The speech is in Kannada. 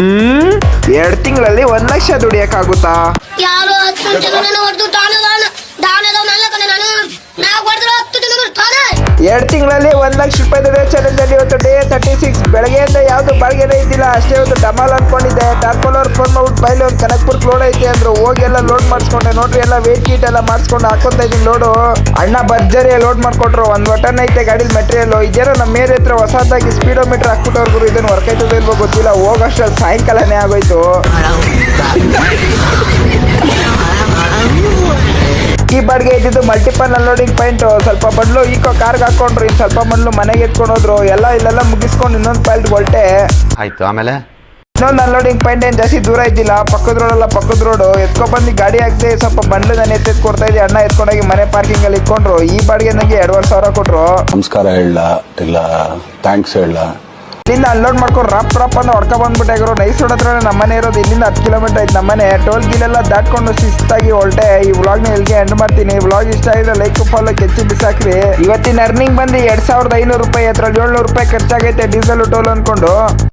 2 ತಿಂಗಳಲ್ಲಿ 1,00,000 ದುಡಿಯಕ್ಕಾಗುತ್ತಾ? ಯಾರು 10 ಜನನ ಹೊಡೆದು ದಾನದವನಲ್ಲ ಕಣೆ ನಾನು. ನಾವು ಹೊಡೆದ್ರು 10 ಜನರು ತಾನೆ. 2 ತಿಂಗಳಲ್ಲಿ 1,00,000 ರೂಪಾಯಿ ದುಡಿಯೋ ಚಾಲೆಂಜ್ ಅಲ್ಲಿ ಇವತ್ತು ಡೇ 36. ಬೆಳಗ್ಗೆಯಿಂದ ಯಾವ್ದು ಬಾಳ್ಗೆನೇ ಇದ್ದಿಲ್ಲ. ಅಷ್ಟೇ ಒಂದು ಡಮಾಲ್ ಅನ್ಕೊಂಡಿದ್ದೆ. ಟಾರ್ಪಲ್ ಅವ್ರು ಫೋನ್ ಮಾಡ್ಬಿಟ್ಟು ಬೈಲಿ ಒಂದು ಕನಕ್ಪುರ್ಕ್ ಲೋಡ್ ಐತೆ ಅಂದ್ರು. ಹೋಗಿ ಎಲ್ಲ ಲೋಡ್ ಮಾಡಿಸ್ಕೊಂಡೆ. ನೋಡ್ರಿ ಎಲ್ಲ ವೇಟ್ ಗೀಟ್ ಎಲ್ಲ ಮಾಡಿಸ್ಕೊಂಡು ಹಾಕೊಂತ ಇದೀನಿ ಲೋಡು. ಅಣ್ಣ ಭರ್ಜರಿ ಲೋಡ್ ಮಾಡ್ಕೊಟ್ರು. ಒಂದು ಬಟನ್ ಐತೆ ಗಾಡಿ ಮೆಟೀರಿಯಲ್. ಇದೇನೋ ನಮ್ಮ ಮೇರೆ ಹತ್ರ ಹೊಸದಾಗಿ ಸ್ಪೀಡೋಮೀಟರ್ ಹಾಕ್ಬಿಟ್ಟವ್ರು. ಇದನ್ನು ವರ್ಕ್ ಆಯ್ತದೆ ಇಲ್ವೋ ಗೊತ್ತಿಲ್ಲ. ಹೋಗೋಷ್ಟ್ರಲ್ಲಿ ಸಾಯಂಕಾಲನೇ ಆಗೋಯ್ತು. ಈ ಬಾಡಿಗೆ ಇದ್ದಿದ್ದು ಮಲ್ಟಿಪಲ್ ಅನ್ಲೋಡಿಂಗ್ ಪಾಯಿಂಟ್. ಸ್ವಲ್ಪ ಬಂಡ್ಲು ಈಕೋ ಕಾರ್ಗೆ ಹಾಕೊಂಡ್ರು. ಇನ್ನು ಸ್ವಲ್ಪ ಬಂಡ್ಲು ಮನೆಗೆ ಎತ್ಕೊಂಡೋದ್ರು. ಇಲ್ಲೆಲ್ಲ ಮುಗಿಸ್ಕೊಂಡು ಇನ್ನೊಂದು ಪಾಯಿಂಟ್ ಹೊಲ್ಟೆ ಆಯ್ತು. ಆಮೇಲೆ ಇನ್ನೊಂದು ಅನ್ಲೋಡಿಂಗ್ ಪಾಯಿಂಟ್ ಏನು ಜಾಸ್ತಿ ದೂರ ಇದ್ದಿಲ್ಲ. ಪಕ್ಕದ ರೋಡು ಎತ್ಕೊಬಂದು ಗಾಡಿ ಹಾಕ್ದೆ. ಸ್ವಲ್ಪ ಬಂಡ್ಲು ನಾನು ಎತ್ತೆತ್ತು ಕೊಡ್ತಾ ಇದ್ದೆ. ಅಣ್ಣ ಎತ್ಕೊಂಡೋಗಿ ಮನೆ ಪಾರ್ಕಿಂಗ್ ಅಲ್ಲಿ ಇಟ್ಕೊಂಡ್ರು. ಈ ಬಾಡಿಗೆ ನನಗೆ 2,500 ಕೊಟ್ರು. ನಮಸ್ಕಾರ ಹೇಳ ಇಲ್ಲ ಥ್ಯಾಂಕ್ಸ್ ಹೇಳ. ಇಲ್ಲಿಂದ ಅನ್ಲೋಡ್ ಮಾಡ್ಕೊಂಡು ರಪ್ ಅಂತ ಹೊಡ್ಕೊ ಬಂದ್ಬಿಟ್ಟೆ. ನೈಸ್ ರೋಡ್ ಹತ್ರ ನಮ್ಮನೆ ಇರೋದು. ಇಲ್ಲಿಂದ 10 ಕಿಲೋಮೀಟರ್ ಐತೆ ನಮ್ಮನೆ. ಟೋಲ್ ಗೀಲೆಲ್ಲ ದಾಟ್ಕೊಂಡು ಶಿಸ್ತಾಗಿ ಹೊರಟೆ. ಈ ವ್ಲಾಗ್ನ ಇಲ್ಲಿಗೆ ಎಂಡ್ ಮಾಡ್ತೀನಿ. ವ್ಲಾಗ್ ಇಷ್ಟ ಆಗಿದ್ರೆ ಲೈಕ್ ಫಾಲೋ ಕೆಚ್ಚಿ ಬಿಸಾಕ್ರಿ. ಇವತ್ತಿನ ಅರ್ನಿಂಗ್ ಬಂದು 2,500 ರೂಪಾಯಿ. ಅದ್ರಲ್ಲಿ 700 ರೂಪಾಯಿ ಖರ್ಚಾಗೈತೆ ಡೀಸೆಲ್ ಟೋಲ್ ಅನ್ಕೊಂಡು.